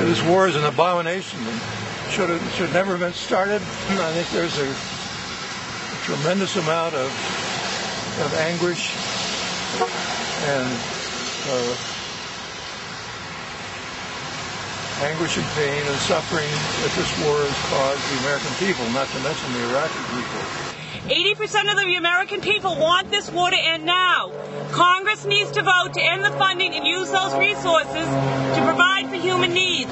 This war is an abomination and should never have been started. I think there's a tremendous amount of anguish and anguish and pain and suffering that this war has caused the American people, not to mention the Iraqi people. 80% of the American people want this war to end now. Congress needs to vote to end the funding and use those resources to provide for human needs.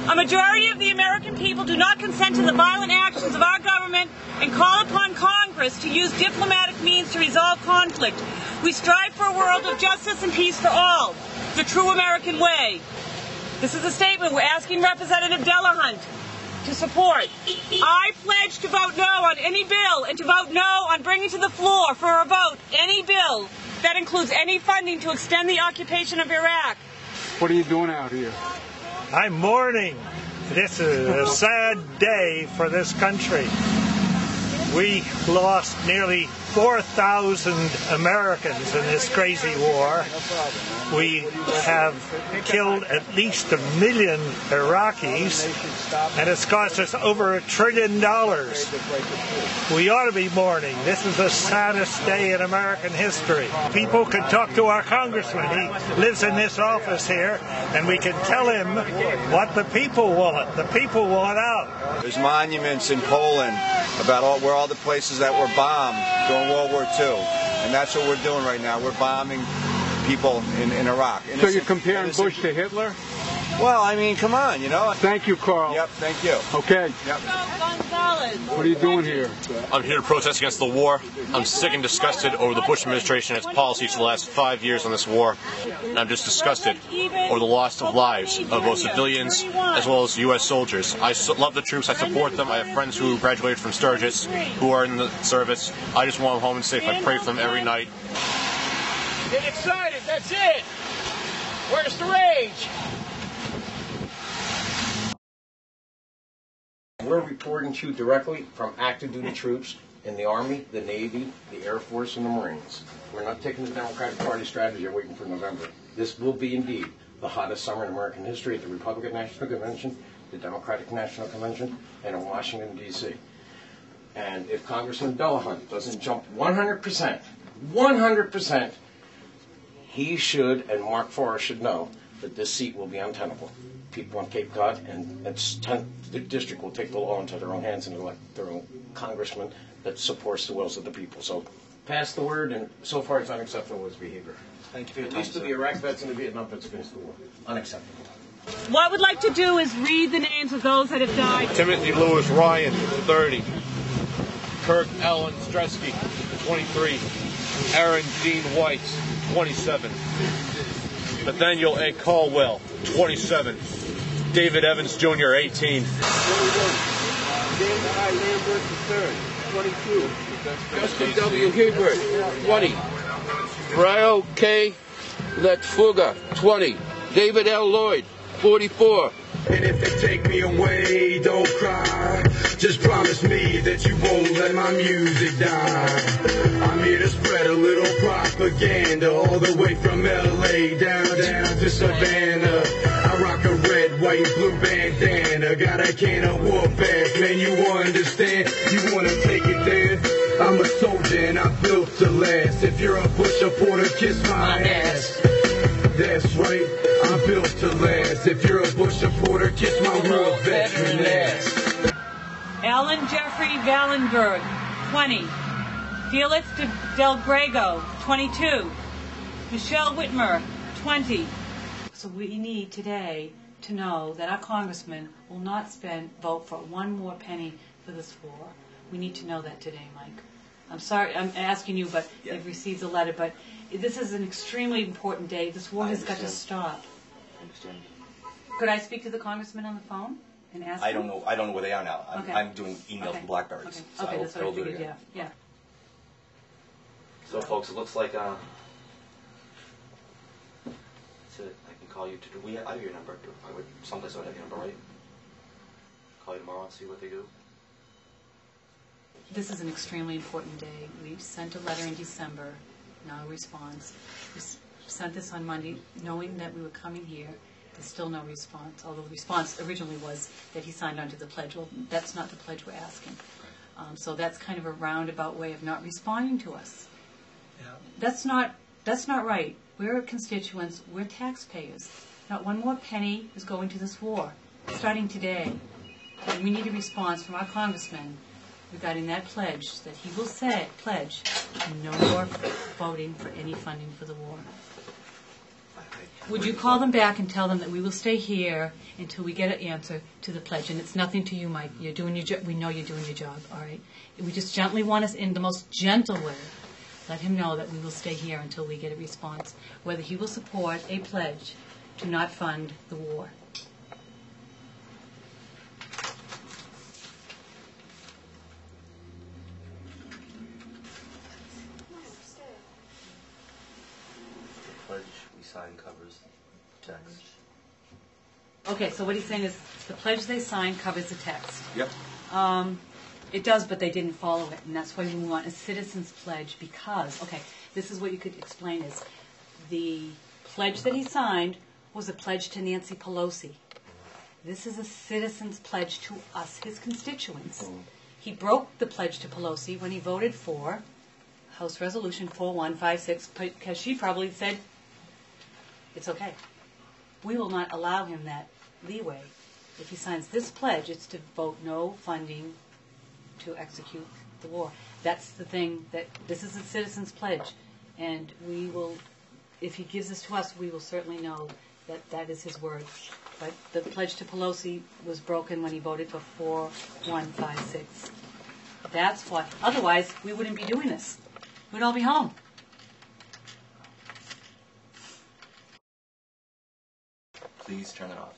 A majority of the American people do not consent to the violent actions of our government and call upon Congress to use diplomatic means to resolve conflict. We strive for a world of justice and peace for all, the true American way. This is a statement we're asking Representative Delahunt to support. I pledge to vote no on any bill and to vote no on bringing to the floor for a vote any bill that includes any funding to extend the occupation of Iraq. What are you doing out here? I'm mourning. This is a sad day for this country. We lost nearly 4,000 Americans in this crazy war. We have killed at least 1 million Iraqis, and it's cost us over $1 trillion. We ought to be mourning. This is the saddest day in American history. People can talk to our congressman. He lives in this office here, and we can tell him what the people want. The people want out. There's monuments in Poland about where all the places that were bombed during World War II, and that's what we're doing right now. We're bombing people in Iraq. So you're comparing Bush to Hitler? Well, I mean, come on, you know. Thank you, Carl. Yep, thank you. Okay. Yep. What are you doing here? I'm here to protest against the war. I'm sick and disgusted over the Bush administration and its policies for the last 5 years on this war. And I'm just disgusted over the loss of lives of both civilians as well as U.S. soldiers. I love the troops. I support them. I have friends who graduated from Sturgis who are in the service. I just want them home and safe. I pray for them every night. Get excited. That's it. Where's the rage? We're reporting to you directly from active duty troops in the Army, the Navy, the Air Force, and the Marines. We're not taking the Democratic Party strategy of waiting for November. This will be indeed the hottest summer in American history at the Republican National Convention, the Democratic National Convention, and in Washington, D.C. And if Congressman Delahunt doesn't jump 100%, he should, and Mark Forrest should know, that this seat will be untenable. People on Cape Cod and the district will take the law into their own hands and elect their own congressman that supports the wills of the people. So pass the word, and so far it's unacceptable his behavior. Thank you for your At time, least to sir. the Iraq vets and the Vietnam vets against the war. Unacceptable. What we'd like to do is read the names of those that have died. Timothy Lewis Ryan, 30. Kirk Allen Stresky, 23. Aaron Dean White, 27. Nathaniel A. Caldwell, 27. David Evans Jr., 18. James I. Lambert III, 22. Justin W. Hebert, 20. Ryo K. Letfuga, 20. David L. Lloyd, 44. And if they take me away, don't cry. Just promise me that you won't let my music die. I'm here to spread a little propaganda all the way from LA down to Savannah. I rock a red, white, blue bandana. Got a can of Warpath, man, you understand? You wanna take it there? I'm a soldier and I'm built to last. If you're a Bush supporter, kiss my ass. That's right, I'm built to last. If you're a Bush supporter, kiss my real veteran ass. Alan Jeffrey Vallenberg, 20. Felix Del Grego, 22. Michelle Whitmer, 20. So we need today to know that our congressman will not vote for one more penny for this war. We need to know that today, Mike. I'm sorry, I'm asking you, but they've received the letter, but this is an extremely important day. This war has got to stop. I understand. Could I speak to the congressman on the phone and ask him? I don't know where they are now. Okay. I'm doing emails from Blackberries. Okay, So okay, that's what I will do it figured, again. yeah. So folks, it looks like so I can call you I have your number. Someplace I would have your number, right? Call you tomorrow and see what they do. This is an extremely important day. We sent a letter in December, no response. We sent this on Monday, knowing that we were coming here. There's still no response, although the response originally was that he signed onto the pledge. Well, that's not the pledge we're asking. So that's kind of a roundabout way of not responding to us. Yeah. That's not right. We're constituents. We're taxpayers. Not one more penny is going to this war, starting today. And we need a response from our congressman regarding that pledge, that he will pledge no more voting for any funding for the war. Would you call them back and tell them that we will stay here until we get an answer to the pledge? And it's nothing to you, Mike. You're doing your job. We know you're doing your job, all right? We just gently want us, in the most gentle way, let him know that we will stay here until we get a response, whether he will support a pledge to not fund the war. The pledge we sign covers text. Okay, so what he's saying is the pledge they signed covers the text. Yep. It does, but they didn't follow it, and that's why we want a citizen's pledge, because, okay, this is what you could explain is the pledge that he signed was a pledge to Nancy Pelosi. This is a citizen's pledge to us, his constituents. He broke the pledge to Pelosi when he voted for House Resolution 4156, because she probably said, it's okay. We will not allow him that leeway. If he signs this pledge, it's to vote no funding to execute the war. That's the thing, that this is a citizen's pledge, and we will, if he gives this to us, we will certainly know that that is his word. But the pledge to Pelosi was broken when he voted for 4156. That's why. Otherwise, we wouldn't be doing this. We'd all be home. Please turn it off.